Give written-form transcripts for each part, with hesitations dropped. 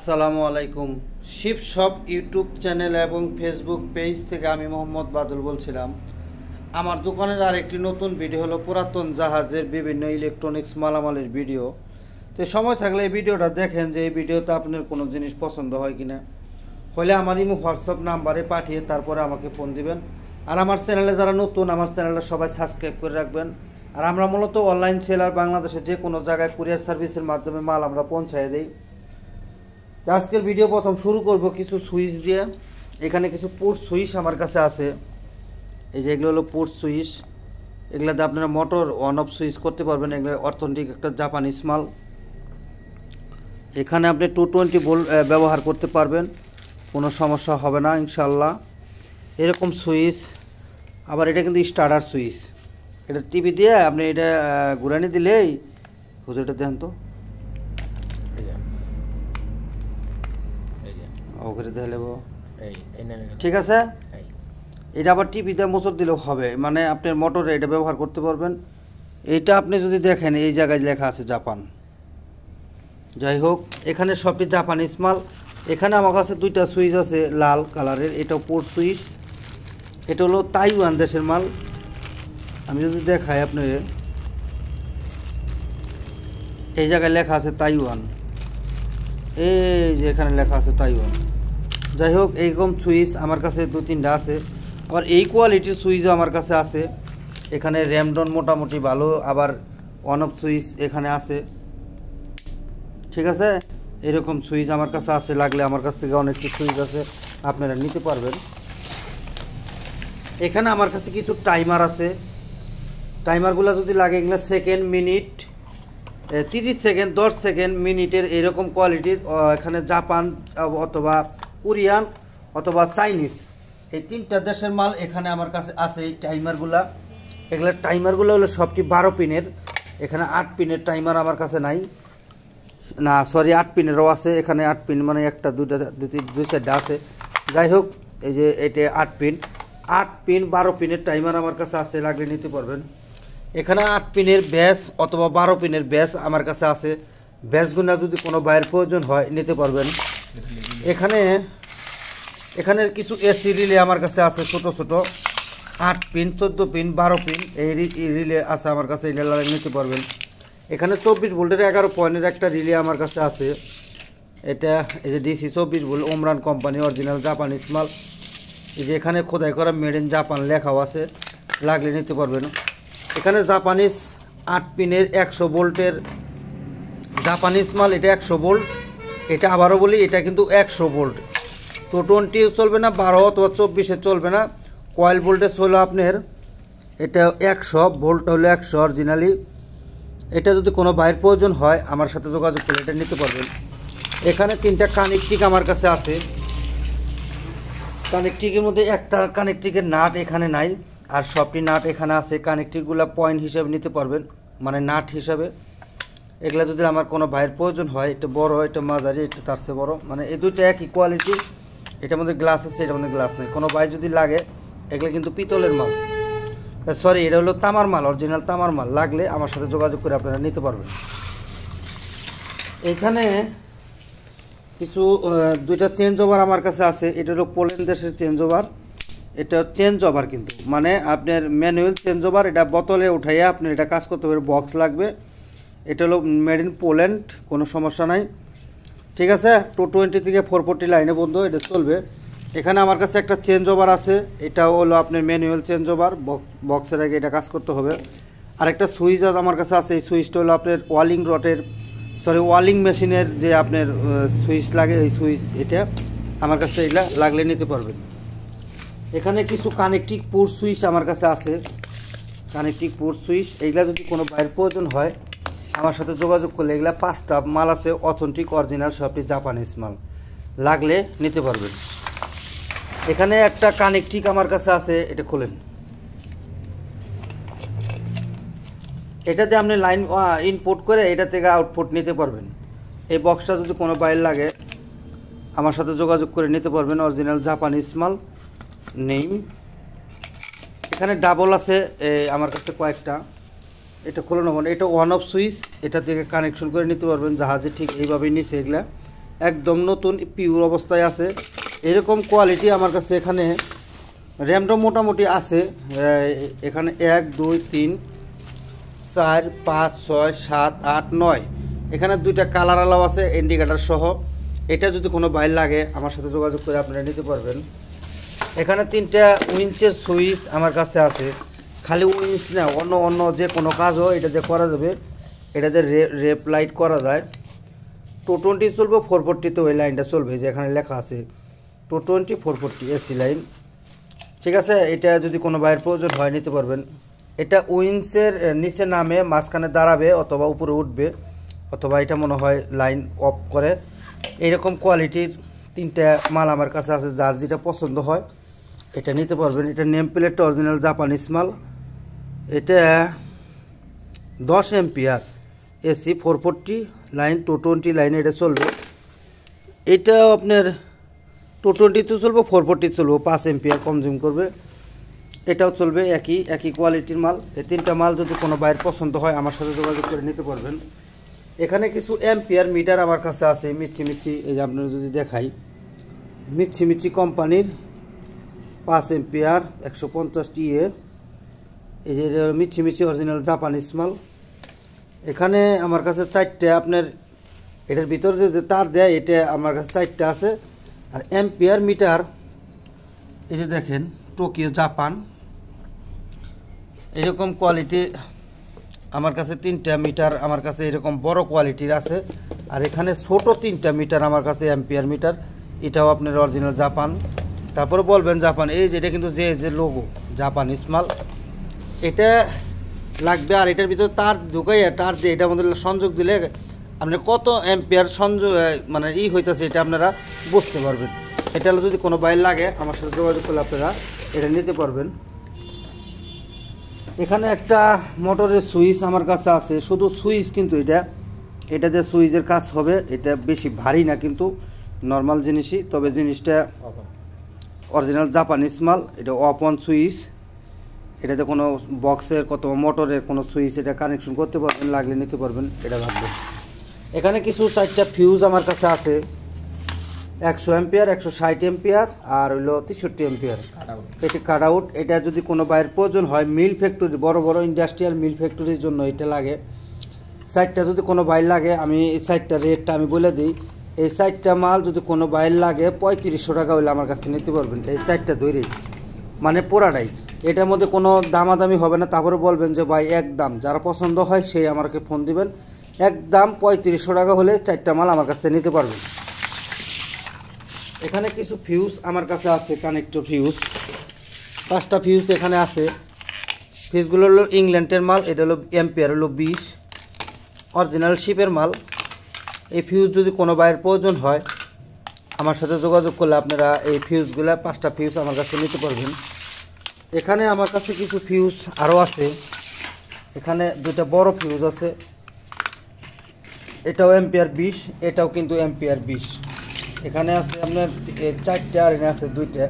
আসসালামু আলাইকুম। Sheep shop YouTube channel এবং ফেসবুক পেজ থেকে আমি মোহাম্মদ বাদল বলছিলাম। আমার দোকানের আরেকটি নতুন ভিডিও হলো পুরাতন জাহাজের বিভিন্ন ইলেকট্রনিক্স মালামালের ভিডিও। তো সময় থাকলে এই ভিডিওটা দেখেন যে এই ভিডিওতে আপনার কোনো জিনিস পছন্দ হয় কিনা। হলে আমার ইমো হোয়াটসঅ্যাপ নাম্বারে পাঠিয়ে তারপরে আমাকে ফোন দিবেন। আর আমার চ্যানেলে যারা নতুন, আমার চ্যানেলটা সবাই সাবস্ক্রাইব করে রাখবেন। আর আমরা মূলত অনলাইন সেলার, বাংলাদেশে যে কোনো জায়গায় কুরিয়ার সার্ভিসের মাধ্যমে মাল আমরা পৌঁছায় দিই। আজকের ভিডিও প্রথম শুরু করব কিছু সুইচ দিয়ে। এখানে কিছু পোর্ট সুইচ আমার কাছে আছে। এই যে এগুলো হলো পোর্ট সুইচ। এগুলাতে আপনারা মোটর অন অফ সুইচ করতে পারবেন। এগুলো অথেন্টিক একটা জাপানিজ মাল। এখানে আপনি 220 ভোল্ট ব্যবহার করতে পারবেন, কোনো সমস্যা হবে না ইনশাল্লাহ। এরকম সুইচ। আবার এটা কিন্তু স্টার্টার সুইচ। এটা টিভি দিয়ে আপনি এটা ঘুরানি দিলেই হুজুরটা দেন তো ওখানে দেখে নেব। ঠিক আছে, এটা আবার টিভিতে মোচর দিলেও হবে, মানে আপনার মোটরে এটা ব্যবহার করতে পারবেন। এইটা আপনি যদি দেখেন এই জায়গায় লেখা আছে জাপান। যাই হোক, এখানে সবটি জাপানিজ মাল। এখানে আমার কাছে দুইটা সুইচ আছে লাল কালারের। এটা পোর্ট সুইচ। এটা হলো তাইওয়ান দেশের মাল। আমি যদি দেখাই আপনার, এই জায়গায় লেখা আছে তাইওয়ান। এই যে এখানে লেখা আছে তাইওয়ান। যাই হোক, এইরকম সুইচ আমার কাছে 2-3টা আছে। আবার এই কোয়ালিটির সুইচও আমার কাছে আছে। এখানে র্যামডন মোটামুটি ভালো। আবার অন অফ সুইচ এখানে আছে। ঠিক আছে, এরকম সুইচ আমার কাছে আছে। লাগলে আমার কাছ থেকে অনেকটি সুইচ আছে, আপনারা নিতে পারবেন। এখানে আমার কাছে কিছু টাইমার আছে। টাইমারগুলো যদি লাগে, এগুলো সেকেন্ড, মিনিট, 30 সেকেন্ড, 10 সেকেন্ড, মিনিটের এরকম কোয়ালিটির। এখানে জাপান অথবা কোরিয়ান অথবা চাইনিজ, এই 3টা দেশের মাল এখানে আমার কাছে আছে। এই টাইমারগুলা, এগুলো টাইমারগুলো হলো সবটি 12 পিনের। এখানে 8 পিনের টাইমার আমার কাছে নাই, না সরি 8 পিনেরও আছে। এখানে 8 পিন মানে একটা দুই সাইডটা আছে। যাই হোক, এই যে এটা 8 পিন। 8 পিন 12 পিনের টাইমার আমার কাছে আছে, লাগলে নিতে পারবেন। এখানে 8 পিনের ব্যাস অথবা 12 পিনের ব্যাস আমার কাছে আছে। ব্যাসগুলো যদি কোনো বাইরের প্রয়োজন হয় নিতে পারবেন। এখানে কিছু এসি রিলে আমার কাছে আছে, ছোট ছোট 8 পিন, 14 পিন, 12 পিন এই রিলে আছে আমার কাছে, এই রিলে নিতে পারবেন। এখানে 24 ভোল্টের 11 পয়েন্টের একটা রিলে আমার কাছে আছে। এটা এই যে DC 24 volt, Omran company, original Japanese মাল। এই যে এখানে খোদাই করা মেড ইন জাপান লেখাও আছে, লাগলে নিতে পারবেন। এখানে জাপানিজ 8 পিনের 100 ভোল্টের জাপানিজ মাল। এটা 100 ভোল্ট। এটা আবারও বলি, এটা কিন্তু 100 ভোল্ট। 220 চলবে না, 12 অথবা 24 চলবে না। কয়েল ভোল্টেজ হলো আপনার এটা 100 ভোল্ট হলো 100 অরিজিনালি। এটা যদি কোনো বাইরের প্রয়োজন হয় আমার সাথে যোগাযোগ করে এটা নিতে পারবেন। এখানে 3টা কানেকটিক আমার কাছে আছে। কানেকটিকের মধ্যে একটা কানেকটিকের নাট এখানে নাই, আর সবটি নাট এখানে আছে। কানেকটিকগুলো পয়েন্ট হিসাবে নিতে পারবেন, মানে নাট হিসাবে। এগুলা যদি আমার কোনো বাইরের প্রয়োজন হয়, এটা বড়, এটা মাঝারি, এটা তার চেয়ে বড়, মানে এই দুইটা একই কোয়ালিটি। এটার মধ্যে গ্লাস আছে, এটার মধ্যে গ্লাস নেই। কোনো বাইর যদি লাগে, এগুলো কিন্তু পিতলের মাল, সরি এটা হলো তামার মাল, অরিজিনাল তামার মাল। লাগলে আমার সাথে যোগাযোগ করে আপনারা নিতে পারবেন। এখানে কিছু 2টা চেঞ্জ ওভার আমার কাছে আছে। এটা হলো পোল্যান্ড দেশের চেঞ্জ ওভার। এটা চেঞ্জ ওভার কিন্তু মানে আপনার ম্যানুয়াল চেঞ্জ ওভার। এটা বোতলে উঠাইয়া আপনার এটা কাজ করতে হবে, বক্স লাগবে। এটা হলো মেড ইন পোল্যান্ড, কোনো সমস্যা নাই। ঠিক আছে, 220 থেকে 440 লাইনে বন্ধু এটা চলবে। এখানে আমার কাছে একটা চেঞ্জ ওভার আছে। এটা হলো আপনার ম্যানুয়াল চেঞ্জ ওভার, বক্সের আগে এটা কাজ করতে হবে। আরেকটা সুইচ আমার কাছে আছে। এই সুইচটা হলো আপনার ওয়ালিং রটের, সরি ওয়ালিং মেশিনের যে আপনার সুইচ লাগে, এই সুইচ এটা আমার কাছে, এগুলা লাগলে নিতে পারবেন। এখানে কিছু কানেকটিক পোর্ট সুইচ আমার কাছে আছে। কানেকটিক পোর্ট সুইচ এইগুলা যদি কোনো বাইরের প্রয়োজন হয় আমার সাথে যোগাযোগ করলে, এগুলা 5টা মাল আছে অথেন্টিক অরিজিনাল, সবটি জাপানিজ মাল, লাগলে নিতে পারবেন। এখানে একটা কানেকটিক আমার কাছে আছে, এটা খোলেন। এটাতে আপনি লাইন ইনপুট করে এটা থেকে আউটপুট নিতে পারবেন। এই বক্সটা যদি কোনো বাইরে লাগে আমার সাথে যোগাযোগ করে নিতে পারবেন, অরিজিনাল জাপানিজ মাল নেই। এখানে ডাবল আছে আমার কাছে কয়েকটা। এটা খোলো না, এটা অন অফ সুইচ, এটা থেকে কানেকশন করে নিতে পারবেন জাহাজে। ঠিক এইভাবেই নিচে এগুলা একদম নতুন পিওর অবস্থায় আছে। এরকম কোয়ালিটি আমার কাছে এখানে র্যামডম মোটামুটি আছে। এখানে 1 2 3 4 5 6 7 8 9 এখানে 2টা কালার আলাও আছে ইন্ডিকেটার সহ। এটা যদি কোনো বাইর লাগে আমার সাথে যোগাযোগ করে আপনারা নিতে পারবেন। এখানে 3টা উইঞ্চের সুইচ আমার কাছে আছে। খালি উইঞ্চ না, অন্য অন্য যে কোনো কাজও এটা দিয়ে করা যাবে। এটা দিয়ে রেপ লাইট করা যায়। 220 চলবে, 440 তো ওই লাইনটা চলবে যে এখানে লেখা আছে 220 440 এসি লাইন। ঠিক আছে, এটা যদি কোনো বাইরের প্রয়োজন হয় নিতে পারবেন। এটা উইন্সের নিচে নামে মাঝখানে দাঁড়াবে অথবা উপরে উঠবে, অথবা এটা মনে হয় লাইন অফ করে। এরকম কোয়ালিটির 3টা মাল আমার কাছে আছে, যার যেটা পছন্দ হয় এটা নিতে পারবেন। এটা নেম প্লেটটা অরিজিনাল জাপানিজ মাল। এটা 10 এম্পিয়ার এসি 440 লাইন 220 লাইনে এটা চলবে। এটা আপনার 220 তো চলবে, 440 চলবে, 5 এম্পিয়ার কনজিউম করবে। এটাও চলবে, একই কোয়ালিটির মাল। এই 3টা মাল যদি কোনো বাইরের পছন্দ হয় আমার সাথে যোগাযোগ করে নিতে পারবেন। এখানে কিছু এম্পিয়ার মিটার আমার কাছে আছে মিচ্ছি। এই যে আপনারা যদি দেখাই, মিচ্ছি কোম্পানির 5 এম্পিয়ার 150 টিএ। এই যে মিচ্ছি অরিজিনাল জাপানিজ মাল। এখানে আমার কাছে 4টা, আপনার এটার ভিতরে যদি তার দেয় এটা আমার কাছে 4টা আছে। আর এম্পিয়ার মিটার এই যে দেখেন, টোকিও জাপান। এরকম কোয়ালিটি আমার কাছে 3টা মিটার আমার কাছে এরকম বড় কোয়ালিটির আছে। আর এখানে ছোট 3টা মিটার আমার কাছে এম্পিয়ার মিটার, এটাও আপনার অরিজিনাল জাপান। তারপরে বলবেন জাপান, এই যে এটা কিন্তু যে লোগো জাপানিজ মাল, এটা লাগবে। আর এটার ভিতরে তার ঢুকাইয়া তার যে এটার মধ্যে সংযোগ দিলে আপনার কত এম্পিয়ার সংযোগ মানে হইতেছে এটা আপনারা বুঝতে পারবেন। এটা যদি কোনো বাইর লাগে আমার সাথে যোগাযোগ করলে আপনারা এটা নিতে পারবেন। এখানে একটা মোটরের সুইচ আমার কাছে আছে, শুধু সুইচ, কিন্তু এটা দিয়ে সুইচের কাজ হবে। এটা বেশি ভারী না, কিন্তু নর্মাল জিনিসই, তবে জিনিসটা অরিজিনাল জাপানিজ মাল। এটা অফ অন সুইচ, এটাতে কোনো বক্সের কত মোটরের কোনো সুইচ এটা কানেকশন করতে পারবেন, লাগলে নিতে পারবেন, এটা ভাববেন। এখানে কিছু 4টা ফিউজ আমার কাছে আছে, 100 এম্পিয়ার 160 এম্পিয়ার আর হইলো 63 এম্পিয়ার। এটি কাট আউট। এটা যদি কোনো বাইরের প্রয়োজন হয়, মিল ফ্যাক্টরি, বড় বড় ইন্ডাস্ট্রিয়াল মিল ফ্যাক্টরির জন্য এটা লাগে। 4টা যদি কোনো বাইর লাগে, আমি এই 4টা রেটটা আমি বলে দিই। এই 4টা মাল যদি কোনো বাইর লাগে 3500 টাকা হইলে আমার কাছ থেকে নিতে পারবেন। এই 4টা ধরেই মানে পোড়াটাই, এটার মধ্যে কোনো দামাদামি হবে না। তারপরে বলবেন যে ভাই একদম, যারা পছন্দ হয় সেই আমাকে ফোন দিবেন। একদম 3500 টাকা হলে 4টা মাল আমার কাছ থেকে নিতে পারবেন। এখানে কিছু ফিউজ আমার কাছে আছে, কানেক্টর ফিউজ 5টা ফিউজ এখানে আছে। ফিউজগুলো হলো ইংল্যান্ডের মাল। এটা হলো এম্পিয়ার হলো 20, অরিজিনাল শিপের মাল। এই ফিউজ যদি কোনো বাইরের প্রয়োজন হয় আমার সাথে যোগাযোগ করলে আপনারা এই ফিউজগুলো 5টা ফিউজ আমার কাছে নিতে পারবেন। এখানে আমার কাছে কিছু ফিউজ আরও আছে। এখানে 2টা বড় ফিউজ আছে, এটাও এম্পিয়ার 20, এটাও কিন্তু এম্পিয়ার 20। এখানে আছে আপনার 4টা আর এখানে আছে 2টা।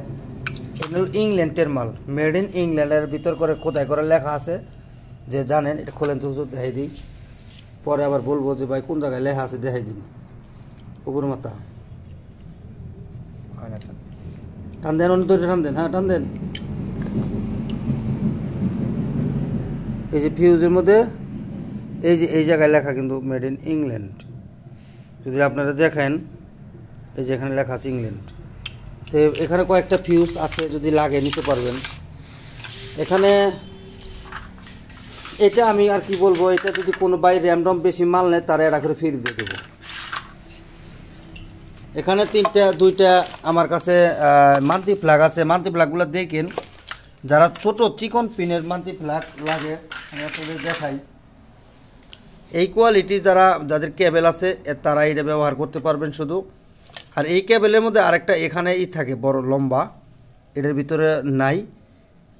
এটা হলো ইংল্যান্ডের মাল, মেড ইন ইংল্যান্ডের ভিতর করে খোদাই করে লেখা আছে, যে জানেন। এটা খোলেন তো দেখাই দিই, পরে আবার বলবো যে ভাই কোন জায়গায় লেখা আছে দেখাই দিন। উপর মাথা টান দেন, অন্য তৈরি টান দেন, হ্যাঁ টান দেন। এই যে ফিউজের মধ্যে এই জায়গায় লেখা কিন্তু মেড ইন ইংল্যান্ড। যদি আপনারা দেখেন এই যে এখানে লেখা আছে ইংল্যান্ড। তো এখানে কয়েকটা ফিউজ আছে, যদি লাগে নিতে পারবেন। এখানে এটা আমি আর কি বলবো, এটা যদি কোনো বাই র্যান্ডম বেশি মাল নেয় তারা এটা করে ফিরে দিয়ে দেবো। এখানে 2টা আমার কাছে মান্থলি ফ্ল্যাগ আছে। মান্থলি ফ্ল্যাগগুলো দেখেন, যারা ছোট চিকন পিনের মান্থলি ফ্ল্যাগ লাগে আমি আপনাদের দেখাই। এই কোয়ালিটি যাদের কেবল আছে তারা এটা ব্যবহার করতে পারবেন শুধু। আর এই কেবলের মধ্যে আরেকটা এখানে থাকে বড় লম্বা, এটার ভিতরে নাই।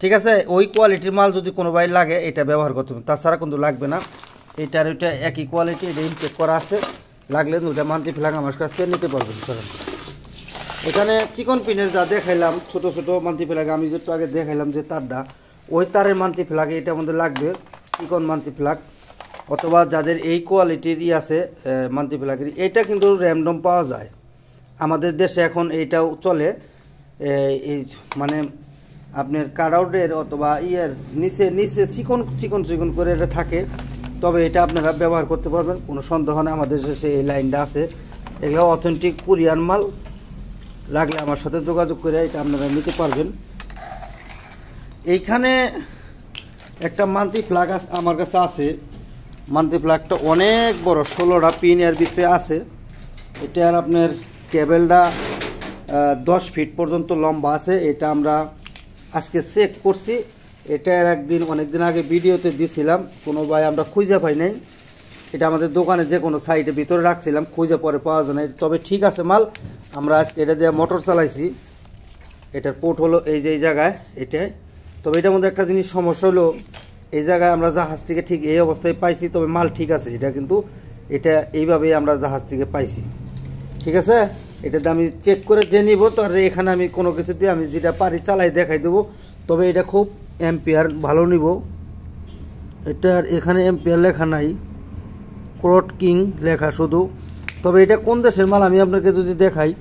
ঠিক আছে, ওই কোয়ালিটির মাল যদি কোনো ভাই লাগে এটা ব্যবহার করতে হবে, তাছাড়া কিন্তু লাগবে না। এইটার ওইটা একই কোয়ালিটি, এটা ইনটেক করা আছে, লাগলে 2টা মান্থলি ফ্ল্যাগ আমার কাছ থেকে নিতে পারবেন। এখানে চিকন পিনের যা দেখাইলাম ছোট ছোট মান্থলি ফ্ল্যাগ, আমি যেটু আগে দেখাইলাম যে তারটা, ওই তারের মান্থলি ফ্ল্যাগ এটার মধ্যে লাগবে, চিকন মান্থলি ফ্ল্যাগ। অথবা যাদের এই কোয়ালিটির আছে মান্থলি ফ্ল্যাগের, এটা কিন্তু র্যান্ডম পাওয়া যায়। আমাদের দেশে এখন এইটাও চলে, এই মানে আপনার কাটআউটের অথবা ইয়ের নিচে নিচে চিকন চিকন চিকন করে এটা থাকে। তবে এটা আপনারা ব্যবহার করতে পারবেন, কোনো সন্দেহ নেই। আমাদের দেশে এই লাইনটা আছে, এগুলো অথেন্টিক কোরিয়ান মাল। লাগলে আমার সাথে যোগাযোগ করে এটা আপনারা নিতে পারবেন। এইখানে একটা মান্থলি প্লাগ আমার কাছে আছে। মান্থলি প্লাগটা অনেক বড়, 16টা পিন এর ভিতরে আছে। এটার আপনার কেবেলটা 10 ফিট পর্যন্ত লম্বা আছে। এটা আমরা আজকে চেক করছি। এটা একদিন অনেকদিন আগে ভিডিওতে দিছিলাম, কোনো ভাই আমরা খুঁজে পাই নাই। এটা আমাদের দোকানে যে কোনো সাইডের ভিতরে রাখছিলাম, খুঁজে পরে পাওয়া যায় না। তবে ঠিক আছে মাল। আমরা আজকে এটা দিয়ে মোটর চালাইছি। এটার পোর্ট হলো এই যে এই জায়গায় এটাই। তবে এটার মধ্যে একটা জিনিস সমস্যা হলো, এই জায়গায় আমরা জাহাজ থেকে ঠিক এই অবস্থায় পাইছি। তবে মাল ঠিক আছে, এটা কিন্তু এটা এইভাবেই আমরা জাহাজ থেকে পাইছি। ঠিক আছে, এটাতে আমি চেক করে যে নিব। তো আর এখানে আমি কোনো কিছু দিয়ে আমি যেটা পারি চালাই দেখাই দেবো। তবে এটা খুব এম্পিয়ার ভালো নিব। এটার এখানে এম্পিয়ার লেখা নাই, ক্রট কিং লেখা শুধু। তবে এটা কোন দেশের মাল আমি আপনাকে যদি দেখাই,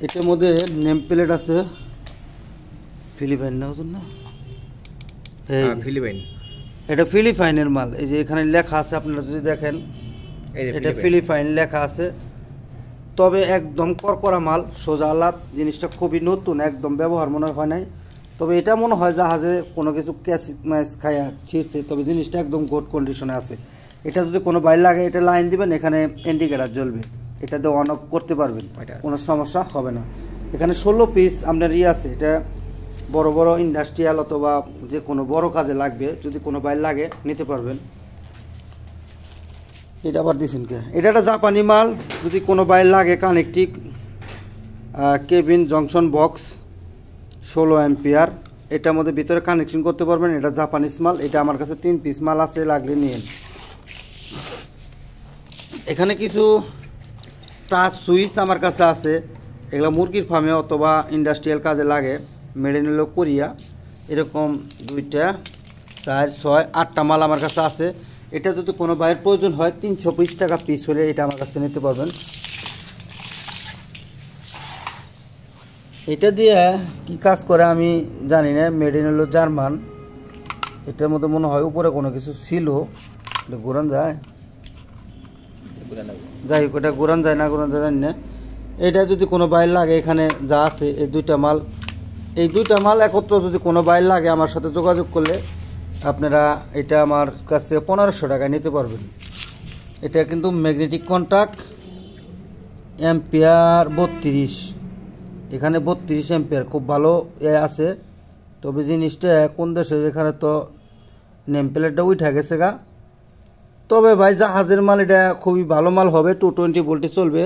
এটার মধ্যে নেম প্লেট আছে ফিলিপাইন না, বুঝুন না, ফিলিপাইন। এটা ফিলিপাইনের মাল। এই যে এখানে লেখা আছে, আপনারা যদি দেখেন এটা ফিলিপাইন লেখা আছে। তবে একদম করকরা মাল, সোজা আলাপ। জিনিসটা খুবই নতুন, একদম ব্যবহার মনে হয় নাই। তবে এটা মনে হয় জাহাজে কোনো কিছু ক্যাশ ম্যাচ খায়া ছিঁড়ছে। তবে জিনিসটা একদম গুড কন্ডিশনে আছে। এটা যদি কোনো বাইর লাগে, এটা লাইন দিবেন, এখানে ইন্ডিকেটার জ্বলবে, এটাতে অন অফ করতে পারবেন, কোনো সমস্যা হবে না। এখানে 16 পিস আপনার আছে। এটা বড় বড় ইন্ডাস্ট্রিয়াল অথবা যে কোনো বড় কাজে লাগবে, যদি কোনো বাইর লাগে নিতে পারবেন। এটা আবার দিছেন কে? এটা একটা জাপানি মাল, যদি কোনো বাইর লাগে কানেকটিক কেবিন জংশন বক্স 16 অ্যাম্পিয়ার। এটার মধ্যে ভিতরে কানেকশন করতে পারবেন। এটা জাপানিজ মাল। এটা আমার কাছে 3 পিস মাল আছে, লাগলে নিন। এখানে কিছু টাচ সুইচ আমার কাছে আছে। এগুলো মুরগির ফার্মে অথবা ইন্ডাস্ট্রিয়াল কাজে লাগে। Made in Korea. এরকম 2টা 4 6 8টা মাল আমার কাছে আছে। এটা যদি কোনো বাইরের প্রয়োজন হয় 320 টাকা পিস হলে এটা আমার কাছে নিতে পারবেন। এটা দিয়ে কি কাজ করে আমি জানি না। Made in German. এটার মধ্যে মনে হয় উপরে কোনো কিছু ছিল, ঘোরান যায়, যাই হোক এটা ঘোরান যায় না ঘোরান যায় জানি না। এটা যদি কোনো বাইর লাগে, এখানে যা আছে এই 2টা মাল, এই 2টা মাল একত্র যদি কোনো বাইর লাগে আমার সাথে যোগাযোগ করলে আপনারা এটা আমার কাছ থেকে 1500 টাকায় নিতে পারবেন। এটা কিন্তু ম্যাগনেটিক কন্ট্যাক্ট, অ্যাম্পিয়ার 32। এখানে 32 অ্যাম্পিয়ার, খুব ভালো আছে। তবে জিনিসটা কোন দেশে, এখানে তো নেম প্লেটটা উঠে গেছে গা। তবে ভাই জাহাজের মাল, এটা খুবই ভালো মাল হবে। 220 ভোল্টে চলবে।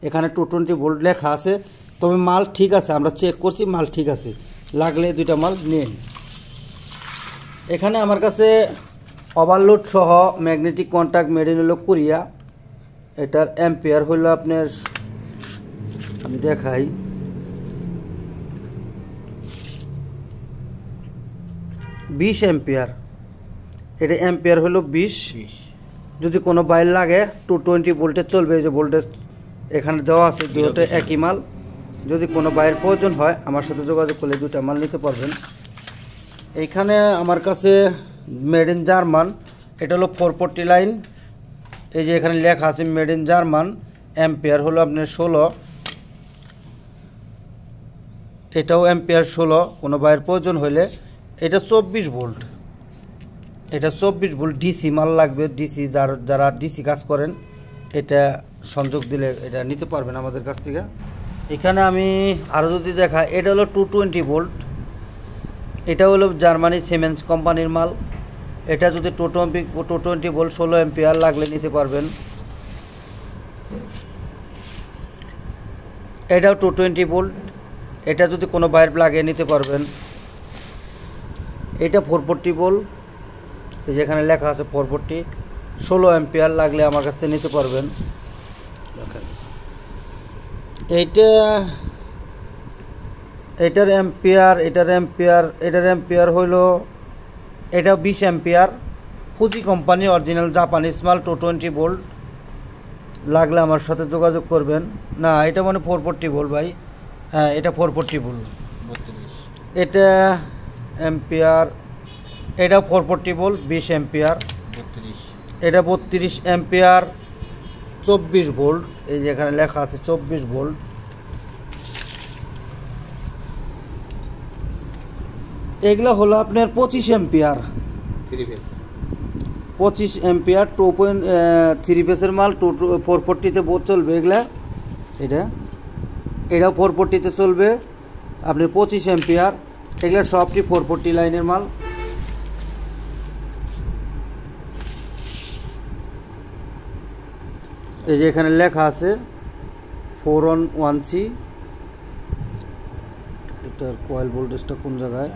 এখানে 220 ভোল্ট লেখা আছে। তবে মাল ঠিক আছে, আমরা চেক করছি, মাল ঠিক আছে। লাগলে 2টা মাল নিন। এখানে আমার কাছে ওভারলোড সহ magnetic contact made in Korea. এটার অ্যাম্পিয়ার হলো আপনার, আমি দেখাই, 20 অ্যাম্পিয়ার। এটা অ্যাম্পিয়ার হলো 20। যদি কোনো বাইর লাগে 220 ভোল্টে চলবে। এই যে ভোল্টেজ এখানে দেওয়া আছে, দুটোতে একই মাল। যদি কোনো বাইরের প্রয়োজন হয় আমার সাথে যোগাযোগ করলে 2টা মাল নিতে পারবেন। এইখানে আমার কাছে মেড ইন জার্মান। এটা হলো 440 লাইন। এই যে এখানে লেখা আছে মেড ইন জার্মান। অ্যাম্পিয়ার হলো আপনার 16। এটাও অ্যাম্পিয়ার 16। কোনো বাইরের প্রয়োজন হলে এটা 24 ভোল্ট। এটা 24 ভোল্ট ডিসি মাল লাগবে। ডিসি যারা ডিসি কাজ করেন, এটা সংযোগ দিলে এটা নিতে পারবেন আমাদের কাছ থেকে। এখানে আমি আরও যদি দেখা, এটা হলো 220 ভোল্ট। এটা হলো জার্মানি সিমেন্স কোম্পানির মাল। এটা যদি 220 ভোল্ট 16 অ্যাম্পিয়ার লাগলে নিতে পারবেন। এটাও 220 ভোল্ট। এটা যদি কোনো বাইর লাগে নিতে পারবেন। এটা 440 ভোল্ট। যেখানে লেখা আছে 440, 16 অ্যাম্পিয়ার লাগলে আমার কাছ থেকে নিতে পারবেন। এটার অ্যাম্পিয়ার হইল, এটা 20 ampere. Fuji company original Japanese মাল, 220 ভোল্ট। লাগলে আমার সাথে যোগাযোগ করবেন। না এটা মানে 440 ভোল্ট ভাই, হ্যাঁ এটা 440 ভোল্ট, এটা এম্পিয়ার, এটা 440 ভোল্ট 20 এম্পিয়ার, এটা 32 এম্পিয়ার 24 ভোল্ট, এই যে এখানে লেখা আছে 24 ভোল্ট। এগুলো হলো আপনার 25 এম্পিয়ার, 25 এম্পিয়ার 2.3 ফেসের মাল, 440-তে চলবে এগুলা। এটাও 440-তে চলবে আপনার 25 এম্পিয়ার, এগুলো সবটি 440 লাইনের মাল। এই যে এখানে লেখা আছে 411C, এটার কয়েল ভোল্টেজটা কোন জায়গায়,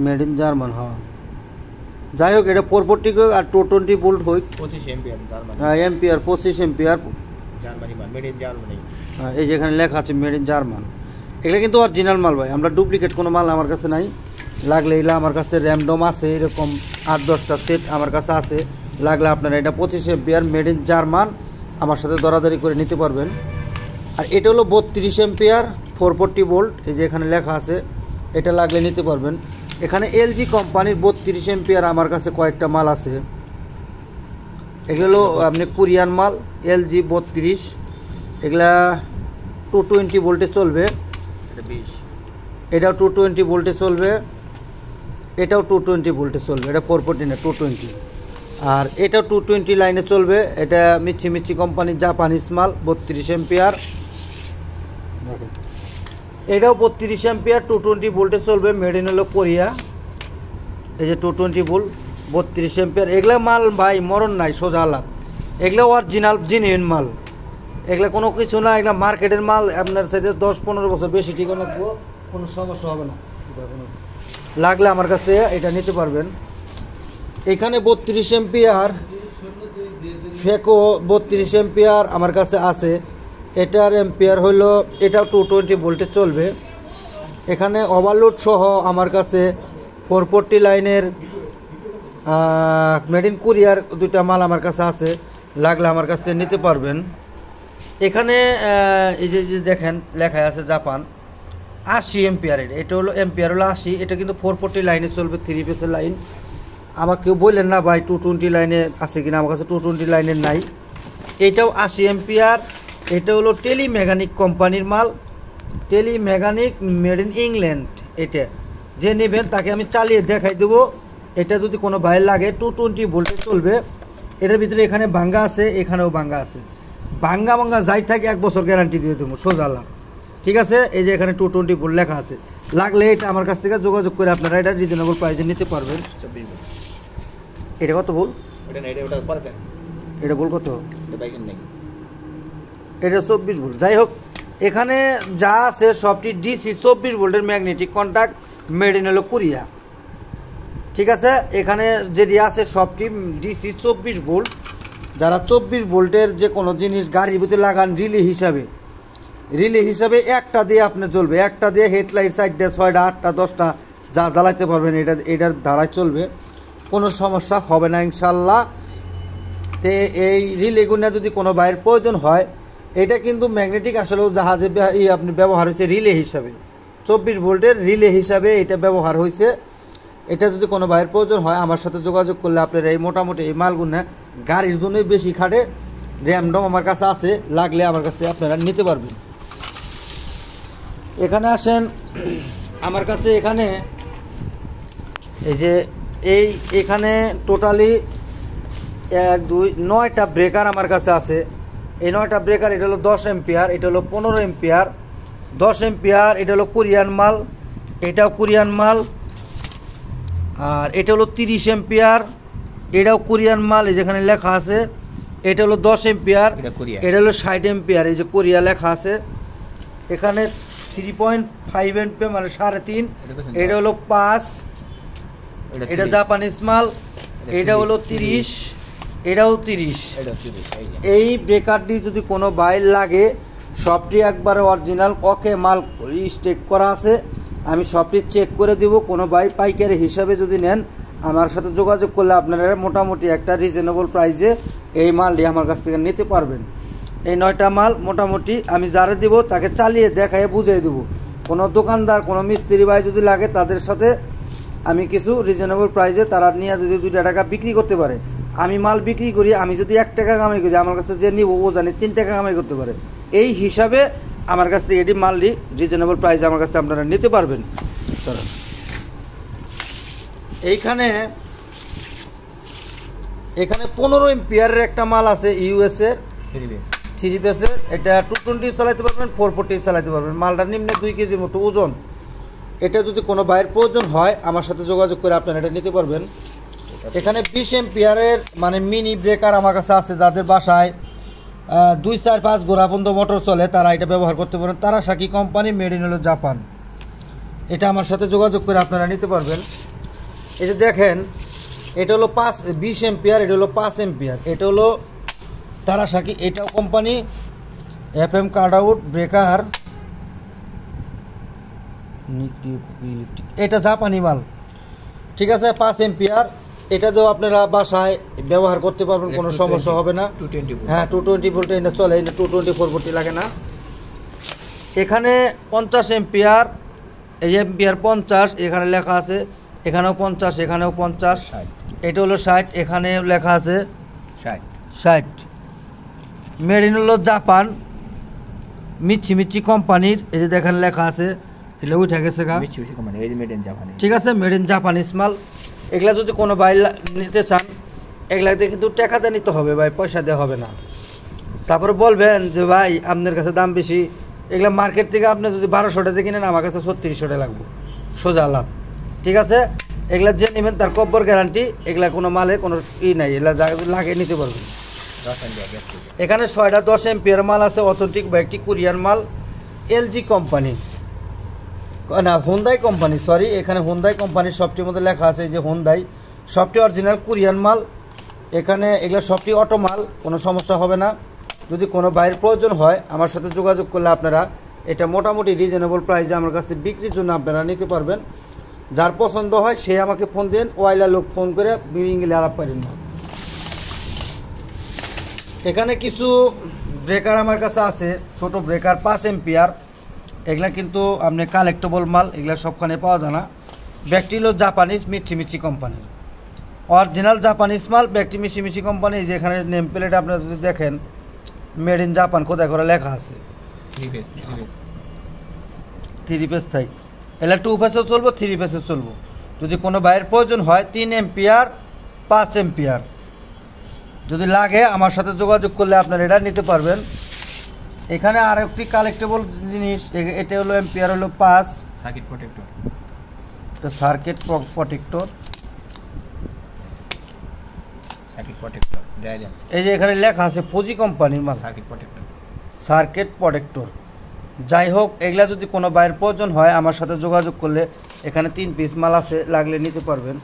মেড ইন জার্মান, হ্যাঁ যাই হোক এটা 440 আর 220 ভোল্ট হোক, 25 এম্পিয়ার জার্মানি, হ্যাঁ এম্পিয়ার 25 এম্পিয়ার জার্মানি মাল, মেড ইন জার্মানি। হ্যাঁ এই যে এখানে লেখা আছে মেড ইন জার্মান। এগুলো কিন্তু অরিজিনাল মাল ভাই, আমরা ডুপ্লিকেট কোনো মাল আমার কাছে নাই। লাগলে এগুলো আমার কাছে র্যামডম আছে, এরকম 8-10টা সেট আমার কাছে আছে। লাগলে আপনারা এটা 25 এম্পিয়ার মেড ইন জার্মান আমার সাথে দরাদরি করে নিতে পারবেন। আর এটা হলো 32 এম্পিয়ার 440 ভোল্ট, এই যে এখানে লেখা আছে, এটা লাগলে নিতে পারবেন। এখানে এলজি কোম্পানির 32 এম্পিয়ার আমার কাছে কয়েকটা মাল আছে, এগুলো হলো আপনি কোরিয়ান মাল, এলজি 32, এগুলা 220 ভোল্টে চলবে, এটাও 220 ভোল্টে চলবে, এটাও 220 ভোল্টে চলবে, এটা 440 না 220। আর এটাও 220 লাইনে চলবে, এটা মিচ্ছি কোম্পানির জাপানিজ মাল 32 এম্পিয়ার। দেখেন এটাও 32 এম্পিয়ার 220 ভোল্টে চলবে, মেড ইন হলো কোরিয়া। এই যে 220 ভোল্ট 32 এম্পিয়ার, এগুলা মাল ভাই মরণ নাই, সোজা লাভ, এগুলো অরিজিনাল জেনুইন মাল, এগুলো কোনো কিছু না, এগুলো মার্কেটের মাল, আপনার সাথে 10-15 বছর বেশি ঠিকানা রাখবো, কোনো সমস্যা হবে না। লাগলে আমার কাছ থেকে এটা নিতে পারবেন। এখানে 32 এম্পিয়ার ফেকো 32 এম্পিয়ার আমার কাছে আছে, এটার এম্পিয়ার হলো, এটাও 220 ভোল্টে চলবে। এখানে ওভারলোড সহ আমার কাছে 440 লাইনের মেড ইন কোরিয়ার দুইটা মাল আমার কাছে আছে, লাগলে আমার কাছ থেকে নিতে পারবেন। এখানে এই যে দেখেন লেখা আছে জাপান 80 এম্পিয়ার, এটা হলো এম্পিয়ার হলো 80, এটা কিন্তু 440 লাইনে চলবে, 3 ফেসের লাইন। আমার কেউ বললেন না ভাই 220 লাইনে আছে কিনা, আমার কাছে 220 লাইনের নাই। এটাও 80 এম্পিয়ার, এটা হলো টেলি মেকানিক কোম্পানির মাল, tele mechanic made in England. এটা যে নেবেন তাকে আমি চালিয়ে দেখাই দেবো, এটা যদি কোনো ভাইয়ের লাগে 220 ভোল্টে চলবে। এটার ভিতরে এখানে ভাঙ্গা আছে, এখানেও ভাঙ্গা আছে, ভাঙ্গা যাই থাকে 1 বছর গ্যারান্টি দিয়ে দেবো সোজা লাভ, ঠিক আছে। এই যে এখানে 220 ভোল্ট লেখা আছে, লাগলে এটা আমার কাছ থেকে যোগাযোগ করে আপনারা এটা রিজনেবল প্রাইসে নিতে পারবেন। এটা কত ভোল্ট, এটা ভোল্ট কত, এটা 24 ভোল্ট। যাই হোক এখানে যা আছে সবটি ডিসি 24 ভোল্টের ম্যাগনেটিক কন্ট্যাক্ট, মেড ইন হলো কোরিয়া, ঠিক আছে। এখানে যেটি আছে সবটি ডিসি 24 ভোল্ট। যারা 24 ভোল্টের যে কোনো জিনিস গাড়ির ভিতরে লাগান রিলে হিসাবে একটা দিয়ে আপনি চলবে, একটা দিয়ে হেডলাইট 4টা 6টা 8টা 10টা যা জ্বালাইতে পারবেন, এটার ধারায় চলবে, কোনো সমস্যা হবে না ইনশাল্লাহ। তো এই রিলেগুলো যদি কোনো বাইরের প্রয়োজন হয়, এটা কিন্তু ম্যাগনেটিক আসলেও জাহাজে আপনি ব্যবহার হয়েছে রিলে হিসাবে, 24 ভোল্টের রিলে হিসাবে এটা ব্যবহার হয়েছে। এটা যদি কোনো বাইরের প্রয়োজন হয় আমার সাথে যোগাযোগ করলে আপনার এই মোটামুটি এই মালগুলো গাড়ির জন্যই বেশি খাটে, র্যামডম আমার কাছে আছে, লাগলে আমার কাছে আপনারা নিতে পারবেন। এখানে আসেন আমার কাছে, এখানে এই যে এখানে টোটালি 1 2 9টা ব্রেকার আমার কাছে আছে। এই 9টা ব্রেকার, এটা হলো 10 এম্পিয়ার, এটা হলো 15 এম্পিয়ার, 10 এম্পিয়ার, এটা হলো কোরিয়ান মাল, এটাও কোরিয়ান মাল। আর এটা হলো 30 এম্পিয়ার, এটাও কোরিয়ান মাল, এই যেখানে লেখা আছে। এটা হলো 10 এম্পিয়ার, এটা হলো 60 এম্পিয়ার, এই যে কোরিয়া লেখা আছে। এখানে 3.5 এম্পিয়ার মানে 3.5, এটা হলো 5, এটা জাপানিজ মাল, এটা হলো 30, এটাও 30। এই ব্রেকারটি যদি কোনো বাইর লাগে, সবটি একবারে অরিজিনাল ওকে মাল স্টেক করা আছে, আমি সবটি চেক করে দেব। কোনো বাই পাইকারি হিসাবে যদি নেন আমার সাথে যোগাযোগ করলে আপনারা মোটামুটি একটা রিজনেবল প্রাইসে এই মালটি আমার কাছ থেকে নিতে পারবেন। এই 9টা মাল মোটামুটি আমি যারা দিব তাকে চালিয়ে দেখায় বুঝিয়ে দেবো। কোনো দোকানদার কোনো মিস্ত্রি ভাই যদি লাগে তাদের সাথে আমি কিছু রিজনেবল প্রাইসে তারা নিয়ে যদি 2 টাকা বিক্রি করতে পারে, আমি মাল বিক্রি করি, আমি যদি 1 টাকা কামাই করি, আমার কাছে যে নিব ও জানি 3 টাকা কামাই করতে পারে। এই হিসাবে আমার কাছ থেকে এটি মালটি রিজনেবল প্রাইসে আমার কাছে আপনারা নিতে পারবেন। এইখানে 15 এম্পিয়ারের একটা মাল আছে ইউএসের 3 পিসের। এটা 220 চালাতে পারবেন, 440 চালাতে পারবেন। মালটা নিম্নে 2 কেজির মতো ওজন। এটা যদি কোনো বাইরের প্রয়োজন হয় আমার সাথে যোগাযোগ করে আপনারা এটা নিতে পারবেন। এখানে 20 এম্পিয়ারের মানে মিনি ব্রেকার আমার কাছে আছে, যাদের বাসায় 2, 4, 5 গোড়া পর্যন্ত মোটর চলে তারা এটা ব্যবহার করতে পারেন। তারাশাকি কোম্পানি, মেড ইন হলো জাপান। এটা আমার সাথে যোগাযোগ করে আপনারা নিতে পারবেন। এই যে দেখেন, এটা হলো 20 এম্পিয়ার, এটা হলো 5 এম্পিয়ার। এটা হলো তারাশাকি, এটাও company FM cut out breaker, এটা জাপানি মাল, ঠিক আছে। 5 এম্পিয়ার, এটা তো আপনারা বাসায় ব্যবহার করতে পারবেন, কোনো সমস্যা হবে না। 220 হ্যাঁ 220 ভোল্টে এটা চলে, এটা 224 ভোল্টে লাগে না। এখানে 50 এম্পিয়ার, এই এম্পিয়ার 50, এখানে লেখা আছে, এখানেও 50, এখানেও 50, এটা হলো 60, এখানে লেখা আছে 60। মেড ইন হলো জাপান, মিচ্ছি কোম্পানির। এই যে দেখেন লেখা আছে, এটা উঠে গেছে গা, ঠিক আছে, মেড ইন জাপানিজ মাল। এগুলা যদি কোনো ভাই নিতে চান, এগুলাতে কিন্তু টাকাতে নিতে হবে ভাই, পয়সা দেওয়া হবে না। তারপরে বলবেন যে ভাই আপনার কাছে দাম বেশি, এগুলা মার্কেট থেকে আপনি যদি 1200 টাকা কিনেন আমার কাছে 3600 টাকা লাগবে, সোজা লাভ, ঠিক আছে। এগুলা যে নেবেন তার কব্বর গ্যারান্টি, এগুলা কোনো মালের কোনো নাই, এগুলা লাগে নিতে পারবেন। এখানে 6টা 10 এম্পিয়ার মাল আছে, অথেন্টিক বা একটি কোরিয়ান মাল, LG কোম্পানি না হুন্দাই কোম্পানি, সরি, এখানে হুন্দাই কোম্পানির সবটির মধ্যে লেখা আছে যে হুন্দাই, সবটি অরিজিনাল কোরিয়ান মাল। এখানে এগুলো সবটি অটো মাল, কোনো সমস্যা হবে না। যদি কোনো বাইরের প্রয়োজন হয় আমার সাথে যোগাযোগ করলে আপনারা এটা মোটামুটি রিজনেবল প্রাইসে আমার কাছে বিক্রির জন্য আপনারা নিতে পারবেন। যার পছন্দ হয় সে আমাকে ফোন দেন, ওয়াইলা লোক ফোন করে বিঙ্গিলে আলাপ পারেন না। এখানে কিছু ব্রেকার আমার কাছে আছে, ছোট ব্রেকার 5 এম্পিয়ার। এগুলা কিন্তু আপনি কালেক্টেবল মাল, এগুলা সবখানে পাওয়া যায় না। ব্যাগটি হলো জাপানিজ মিচ্ছি কোম্পানির, অরিজিনাল জাপানিজ মাল, ব্যাগটি মিচ্ছি কোম্পানি। যে এখানে নেম প্লেট আপনারা যদি দেখেন মেড ইন জাপান কোথায় করে লেখা আছে, 3 পিস থাই। এগুলা 2 পিসও চলবো, 3 পিসও চলবো। যদি কোনো বাইরের প্রয়োজন হয় 3 এম্পিয়ার 5 এম্পিয়ার যদি লাগে আমার সাথে যোগাযোগ করলে আপনারা এটা নিতে পারবেন। এখানে আর একটি কালেক্টেবল জিনিস, এটা হলো এম্পিয়ার হলো 5, সার্কিট প্রোটেক্টর, এটা সার্কিট প্রোটেক্টর, এই যে এখানে লেখা আছে ফুজি কোম্পানির মাল, সার্কিট প্রোটেক্টর। যাই হোক, এগুলা যদি কোনো বাইরের প্রয়োজন হয় আমার সাথে যোগাযোগ করলে এখানে 3 পিস মাল আছে, লাগলে নিতে পারবেন।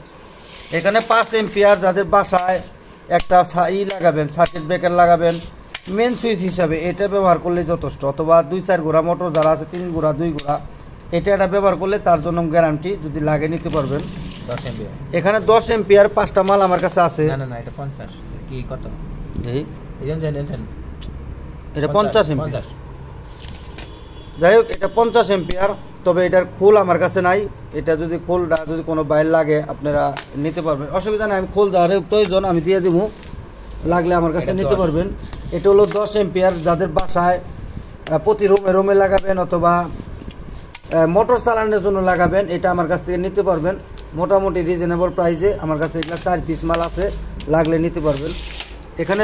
এখানে 5 এম্পিয়ার যাদের বাসায় একটা লাগাবেন, সার্কিট ব্রেকার লাগাবেন মেন সুইচ হিসাবে, এটা ব্যবহার করলে যথেষ্ট। অথবা 2-4 গোড়া মোটর যারা আছে, 3 গোড়া 2 গোড়া, এটা ব্যবহার করলে তার জন্য গ্যারান্টি, যদি লাগে নিতে পারবেন। 10 এম্পিয়ার, এখানে 10 এম্পিয়ার 5টা মাল আমার কাছে আছে। না এটা 50 কি কত, এটা 50 এম্পিয়ার। যাই হোক, এটা 50 এম্পিয়ার, তবে এটার খোল আমার কাছে নাই। এটা যদি খোলটা যদি কোনো বাইর লাগে আপনারা নিতে পারবেন, অসুবিধা নাই। আমি খোল যার প্রয়োজন আমি দিয়ে দেবো, লাগলে আমার কাছে নিতে পারবেন। এটা হলো 10 এম্পিয়ার, যাদের বাসায় প্রতি রুমে লাগাবেন অথবা মোটর চালানোর জন্য লাগাবেন, এটা আমার কাছ থেকে নিতে পারবেন মোটামুটি রিজনেবল প্রাইসে। আমার কাছে এগুলো 4 পিস মাল আছে, লাগলে নিতে পারবেন। এখানে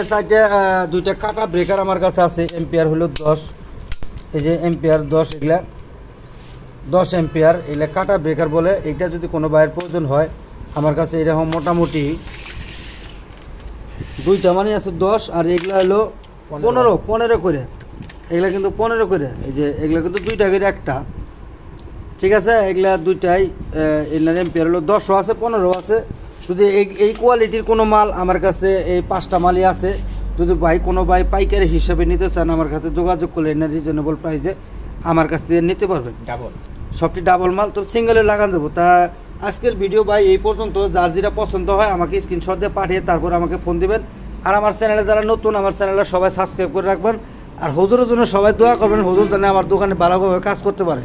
2টা কাটা ব্রেকার আমার কাছে আছে, এম্পিয়ার হলো 10, এই যে এম্পিয়ার 10, এগুলা 10 এম্পিয়ার, এগুলা কাটা ব্রেকার বলে। এটা যদি কোনো বাইরের প্রয়োজন হয় আমার কাছে এরকম মোটামুটি 2টা মানে আছে 10, আর এগুলা হলো 15 করে, এগুলা কিন্তু 15 করে। এই যে এগুলা কিন্তু 2টা করে একটা, ঠিক আছে। এগুলা 2টাই এগুলার এম্পিয়ার হলো 10ও আছে 15ও আছে। যদি এই কোয়ালিটির কোনো মাল আমার কাছে এই 5টা মালই আছে। যদি কোনো ভাই পাইকারি হিসাবে নিতে চান আমার কাছে যোগাযোগ করলে না রিজনেবল প্রাইসে আমার কাছ থেকে নিতে পারবেন। ডাবল, সবটি ডাবল মাল, তো সিঙ্গেলে লাগান যাবো, তা আজকের ভিডিও ভাই এই পর্যন্ত। যার যেটা পছন্দ হয় আমাকে স্ক্রিনশট দিয়ে পাঠিয়ে তারপর আমাকে ফোন দিবেন। আর আমার চ্যানেলে যারা নতুন, আমার চ্যানেলে সবাই সাবস্ক্রাইব করে রাখবেন। আর হুজুরের জন্য সবাই দোয়া করবেন, হুজুর যেন আমার দোকানে ভালোভাবে কাজ করতে পারে।